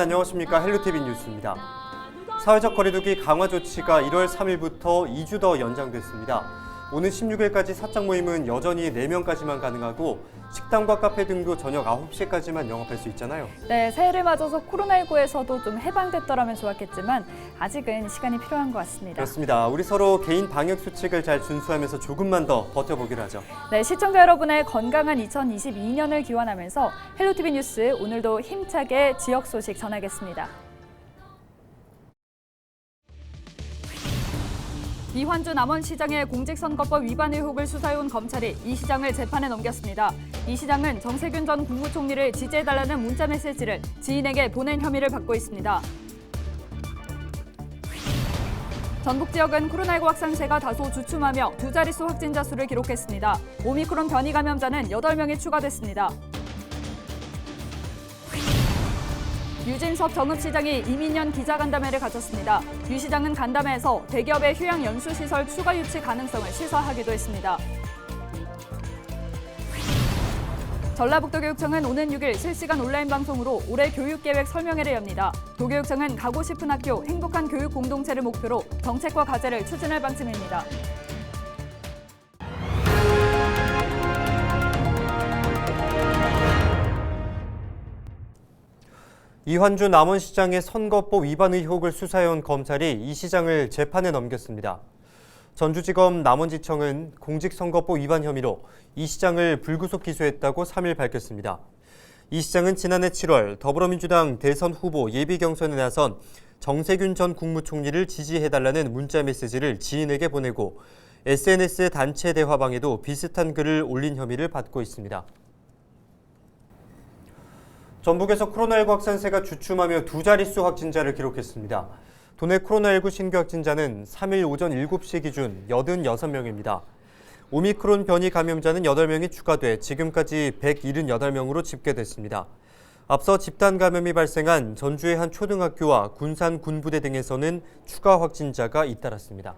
안녕하십니까. 헬로티비 뉴스입니다. 사회적 거리두기 강화 조치가 1월 3일부터 2주 더 연장됐습니다. 오는 16일까지 사적 모임은 여전히 4명까지만 가능하고 식당과 카페 등도 저녁 9시까지만 영업할 수 있잖아요. 네, 새해를 맞아서 코로나19에서도 좀 해방됐더라면 좋았겠지만 아직은 시간이 필요한 것 같습니다. 그렇습니다. 우리 서로 개인 방역 수칙을 잘 준수하면서 조금만 더 버텨보기로 하죠. 네, 시청자 여러분의 건강한 2022년을 기원하면서 헬로티비 뉴스 오늘도 힘차게 지역 소식 전하겠습니다. 이환주 남원시장의 공직선거법 위반 의혹을 수사해온 검찰이 이 시장을 재판에 넘겼습니다. 이 시장은 정세균 전 국무총리를 지지해달라는 문자 메시지를 지인에게 보낸 혐의를 받고 있습니다. 전북 지역은 코로나19 확산세가 다소 주춤하며 두 자릿수 확진자 수를 기록했습니다. 오미크론 변이 감염자는 8명이 추가됐습니다. 유진섭 정읍시장이 이민년 기자간담회를 가졌습니다. 유 시장은 간담회에서 대기업의 휴양 연수시설 추가 유치 가능성을 시사하기도 했습니다. 전라북도 교육청은 오는 6일 실시간 온라인 방송으로 올해 교육계획 설명회를 엽니다. 도교육청은 가고 싶은 학교, 행복한 교육 공동체를 목표로 정책과 과제를 추진할 방침입니다. 이환주 남원시장의 선거법 위반 의혹을 수사해온 검찰이 이 시장을 재판에 넘겼습니다. 전주지검 남원지청은 공직선거법 위반 혐의로 이 시장을 불구속 기소했다고 3일 밝혔습니다. 이 시장은 지난해 7월 더불어민주당 대선 후보 예비 경선에 나선 정세균 전 국무총리를 지지해달라는 문자 메시지를 지인에게 보내고 SNS 단체 대화방에도 비슷한 글을 올린 혐의를 받고 있습니다. 전북에서 코로나19 확산세가 주춤하며 두 자릿수 확진자를 기록했습니다. 도내 코로나19 신규 확진자는 3일 오전 7시 기준 86명입니다. 오미크론 변이 감염자는 8명이 추가돼 지금까지 178명으로 집계됐습니다. 앞서 집단 감염이 발생한 전주의 한 초등학교와 군산 군부대 등에서는 추가 확진자가 잇따랐습니다.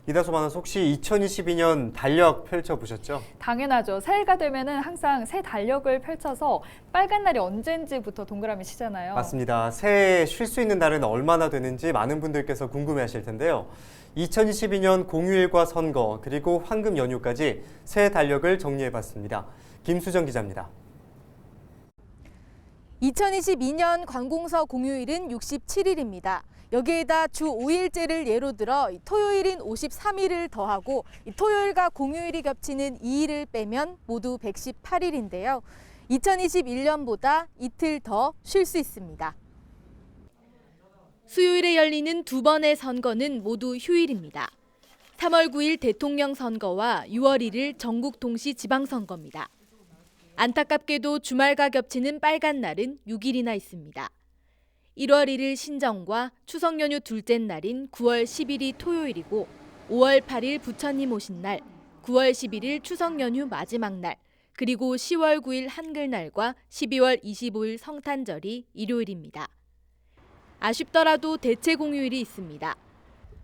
이다솜 아나운서, 혹시 2022년 달력 펼쳐보셨죠? 당연하죠. 새해가 되면은 항상 새 달력을 펼쳐서 빨간 날이 언제인지부터 동그라미 치잖아요. 맞습니다. 새해 쉴 수 있는 날은 얼마나 되는지 많은 분들께서 궁금해하실 텐데요. 2022년 공휴일과 선거 그리고 황금 연휴까지 새해 달력을 정리해봤습니다. 김수정 기자입니다. 2022년 관공서 공휴일은 67일입니다. 여기에다 주 5일제를 예로 들어 토요일인 53일을 더하고 토요일과 공휴일이 겹치는 2일을 빼면 모두 118일인데요. 2021년보다 이틀 더 쉴 수 있습니다. 수요일에 열리는 두 번의 선거는 모두 휴일입니다. 3월 9일 대통령 선거와 6월 1일 전국 동시 지방선거입니다. 안타깝게도 주말과 겹치는 빨간 날은 6일이나 있습니다. 1월 1일 신정과 추석 연휴 둘째 날인 9월 10일이 토요일이고 5월 8일 부처님 오신 날, 9월 11일 추석 연휴 마지막 날, 그리고 10월 9일 한글날과 12월 25일 성탄절이 일요일입니다. 아쉽더라도 대체 공휴일이 있습니다.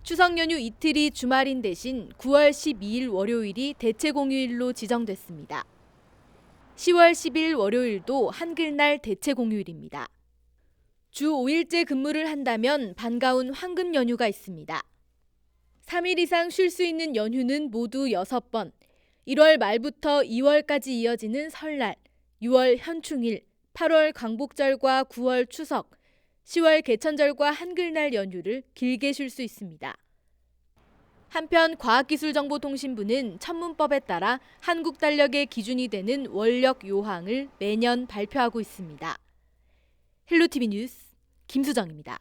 추석 연휴 이틀이 주말인 대신 9월 12일 월요일이 대체 공휴일로 지정됐습니다. 10월 10일 월요일도 한글날 대체 공휴일입니다. 주 5일째 근무를 한다면 반가운 황금 연휴가 있습니다. 3일 이상 쉴 수 있는 연휴는 모두 6번, 1월 말부터 2월까지 이어지는 설날, 6월 현충일, 8월 광복절과 9월 추석, 10월 개천절과 한글날 연휴를 길게 쉴 수 있습니다. 한편 과학기술정보통신부는 천문법에 따라 한국 달력의 기준이 되는 원력 요항을 매년 발표하고 있습니다. 헬로티비 뉴스 김수정입니다.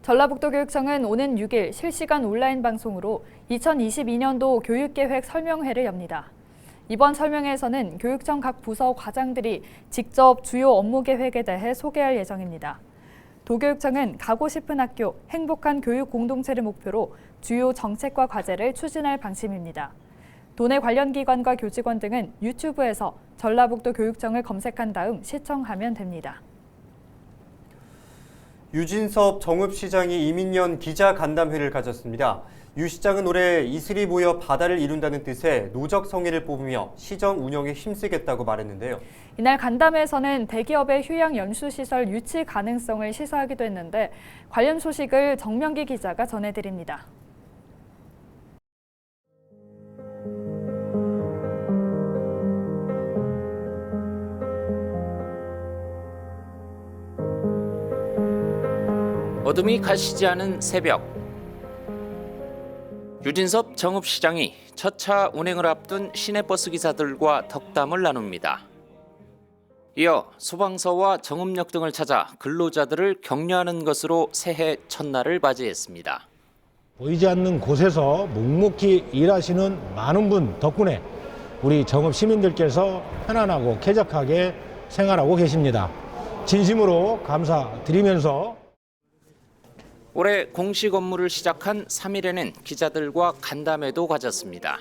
전라북도 교육청은 오는 6일 실시간 온라인 방송으로 2022년도 교육계획 설명회를 엽니다. 이번 설명회에서는 교육청 각 부서 과장들이 직접 주요 업무 계획에 대해 소개할 예정입니다. 도교육청은 가고 싶은 학교, 행복한 교육 공동체를 목표로 주요 정책과 과제를 추진할 방침입니다. 도내 관련 기관과 교직원 등은 유튜브에서 전라북도 교육청을 검색한 다음 시청하면 됩니다. 유진섭 정읍시장이 이민년 기자간담회를 가졌습니다. 유 시장은 올해 이슬이 모여 바다를 이룬다는 뜻의 노적 성의를 뽑으며 시정 운영에 힘쓰겠다고 말했는데요. 이날 간담회에서는 대기업의 휴양 연수시설 유치 가능성을 시사하기도 했는데 관련 소식을 정명기 기자가 전해드립니다. 어둠이 가시지 않은 새벽, 유진섭 정읍시장이 첫 차 운행을 앞둔 시내버스 기사들과 덕담을 나눕니다. 이어 소방서와 정읍역 등을 찾아 근로자들을 격려하는 것으로 새해 첫날을 맞이했습니다. 보이지 않는 곳에서 묵묵히 일하시는 많은 분 덕분에 우리 정읍 시민들께서 편안하고 쾌적하게 생활하고 계십니다. 진심으로 감사드리면서 올해 공식 업무를 시작한 3일에는 기자들과 간담회도 가졌습니다.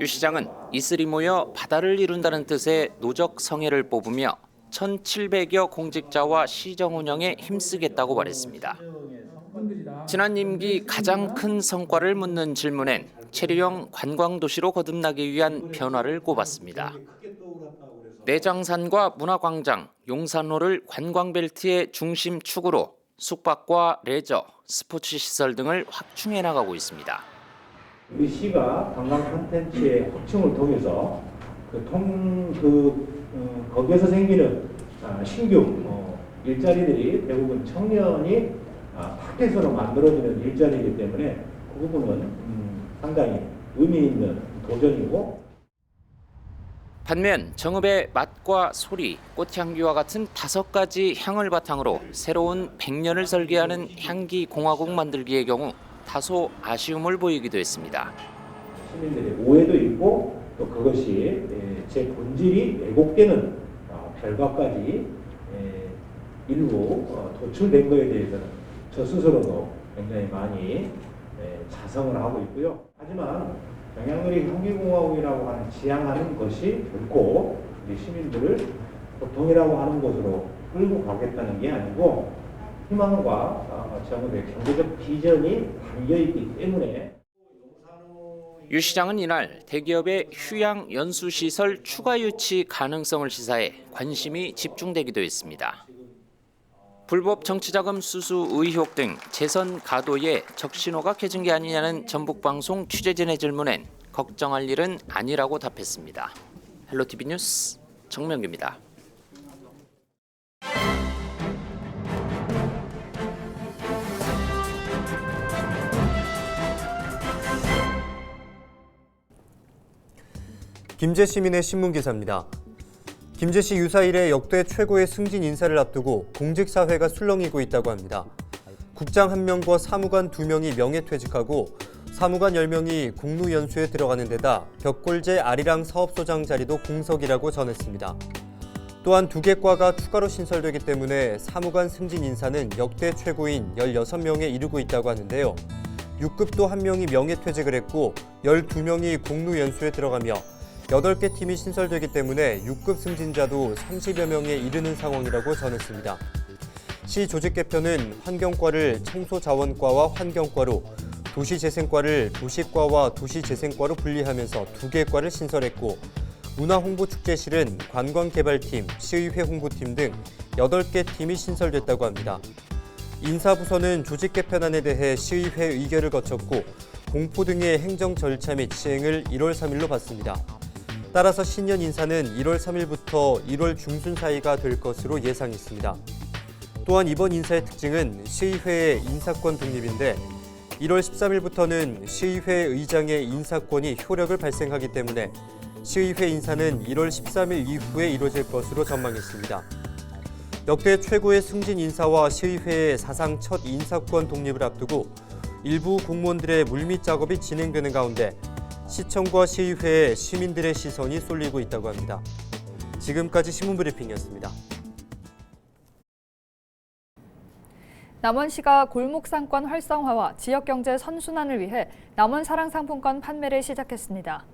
유 시장은 이슬이 모여 바다를 이룬다는 뜻의 노적 성의를 뽑으며 1,700여 공직자와 시정 운영에 힘쓰겠다고 말했습니다. 지난 임기 가장 큰 성과를 묻는 질문엔 체류형 관광도시로 거듭나기 위한 변화를 꼽았습니다. 내장산과 문화광장, 용산로를 관광벨트의 중심 축으로 숙박과 레저, 스포츠 시설 등을 확충해 나가고 있습니다. 우리 시가 관광 콘텐츠의 확충을 통해서 거기에서 생기는 신규 일자리들이 대부분 청년이 밖에서로 만들어지는 일자리이기 때문에 그 부분은 상당히 의미 있는 도전이고. 반면 정읍의 맛과 소리, 꽃향기와 같은 5가지 향을 바탕으로 새로운 100년을 설계하는 향기 공화국 만들기의 경우 다소 아쉬움을 보이기도 했습니다. 시민들의 오해도 있고 또 그것이 제 본질이 왜곡되는 결과까지 일부 도출된 것에 대해서는 저 스스로도 굉장히 많이 자성을 하고 있고요. 하지만 영양누리 향기공화국이라고 하는 지향하는 것이 결코 우리 시민들을 보통이라고 하는 곳으로 끌고 가겠다는 게 아니고 희망과 정읍의 경제적 비전이 담겨있기 때문에. 유 시장은 이날 대기업의 휴양 연수시설 추가 유치 가능성을 시사해 관심이 집중되기도 했습니다. 불법 정치자금 수수 의혹 등 재선 가도에 적신호가 켜진 게 아니냐는 전북방송 취재진의 질문엔 걱정할 일은 아니라고 답했습니다. 헬로티비 뉴스 정명규입니다. 김제 시민의 신문기사입니다. 김제시 유사일에 역대 최고의 승진 인사를 앞두고 공직사회가 술렁이고 있다고 합니다. 국장 1명과 사무관 2명이 명예퇴직하고 사무관 10명이 공루연수에 들어가는 데다 벽골제 아리랑 사업소장 자리도 공석이라고 전했습니다. 또한 2개 과가 추가로 신설되기 때문에 사무관 승진 인사는 역대 최고인 16명에 이르고 있다고 하는데요. 6급도 1명이 명예퇴직을 했고 12명이 공루연수에 들어가며 8개 팀이 신설되기 때문에 6급 승진자도 30여 명에 이르는 상황이라고 전했습니다. 시 조직 개편은 환경과를 청소자원과와 환경과로, 도시재생과를 도시과와 도시재생과로 분리하면서 2개 과를 신설했고 문화홍보축제실은 관광개발팀, 시의회 홍보팀 등 8개 팀이 신설됐다고 합니다. 인사부서는 조직 개편안에 대해 시의회 의결을 거쳤고 공포 등의 행정 절차 및 시행을 1월 3일로 받습니다. 따라서 신년 인사는 1월 3일부터 1월 중순 사이가 될 것으로 예상했습니다. 또한 이번 인사의 특징은 시의회의 인사권 독립인데 1월 13일부터는 시의회 의장의 인사권이 효력을 발생하기 때문에 시의회 인사는 1월 13일 이후에 이루어질 것으로 전망했습니다. 역대 최고의 승진 인사와 시의회의 사상 첫 인사권 독립을 앞두고 일부 공무원들의 물밑 작업이 진행되는 가운데 시청과 시의회에 시민들의 시선이 쏠리고 있다고 합니다. 지금까지 신문브리핑이었습니다. 남원시가 골목상권 활성화와 지역경제 선순환을 위해 남원사랑상품권 판매를 시작했습니다.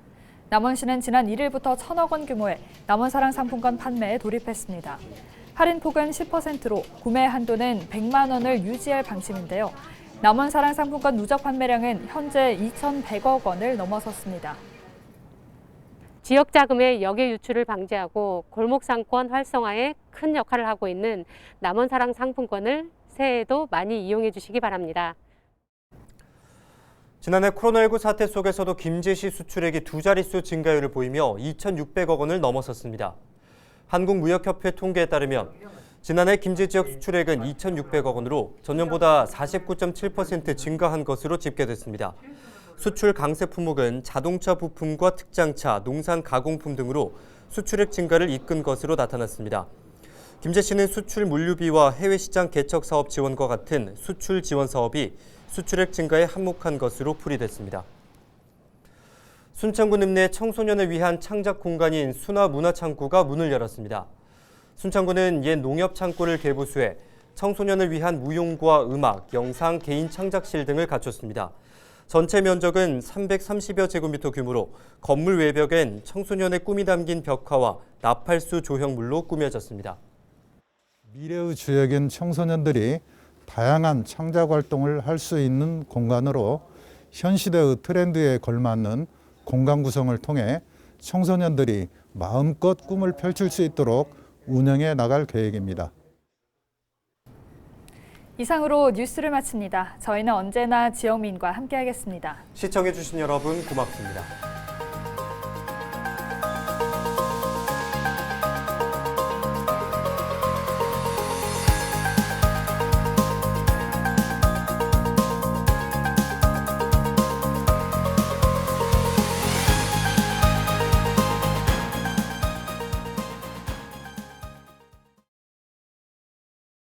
남원시는 지난 1일부터 1,000억 원 규모의 남원사랑상품권 판매에 돌입했습니다. 할인폭은 10%로 구매 한도는 100만 원을 유지할 방침인데요. 남원사랑 상품권 누적 판매량은 현재 2,100억 원을 넘어섰습니다. 지역 자금의 역외 유출을 방지하고 골목 상권 활성화에 큰 역할을 하고 있는 남원사랑 상품권을 새해에도 많이 이용해 주시기 바랍니다. 지난해 코로나19 사태 속에서도 김제시 수출액이 두 자릿수 증가율을 보이며 2,600억 원을 넘어섰습니다. 한국무역협회 통계에 따르면 지난해 김제 지역 수출액은 2,600억 원으로 전년보다 49.7% 증가한 것으로 집계됐습니다. 수출 강세 품목은 자동차 부품과 특장차, 농산 가공품 등으로 수출액 증가를 이끈 것으로 나타났습니다. 김제시는 수출 물류비와 해외 시장 개척 사업 지원과 같은 수출 지원 사업이 수출액 증가에 한몫한 것으로 풀이됐습니다. 순창군 읍내 청소년을 위한 창작 공간인 순화문화창고가 문을 열었습니다. 순창군은 옛 농협창고를 개보수해 청소년을 위한 무용과 음악, 영상, 개인 창작실 등을 갖췄습니다. 전체 면적은 330여 제곱미터 규모로 건물 외벽엔 청소년의 꿈이 담긴 벽화와 나팔수 조형물로 꾸며졌습니다. 미래의 주역인 청소년들이 다양한 창작 활동을 할 수 있는 공간으로 현 시대의 트렌드에 걸맞는 공간 구성을 통해 청소년들이 마음껏 꿈을 펼칠 수 있도록 운영해 나갈 계획입니다. 이상으로 뉴스를 마칩니다. 저희는 언제나 지영민과 함께하겠습니다. 시청해주신 여러분 고맙습니다.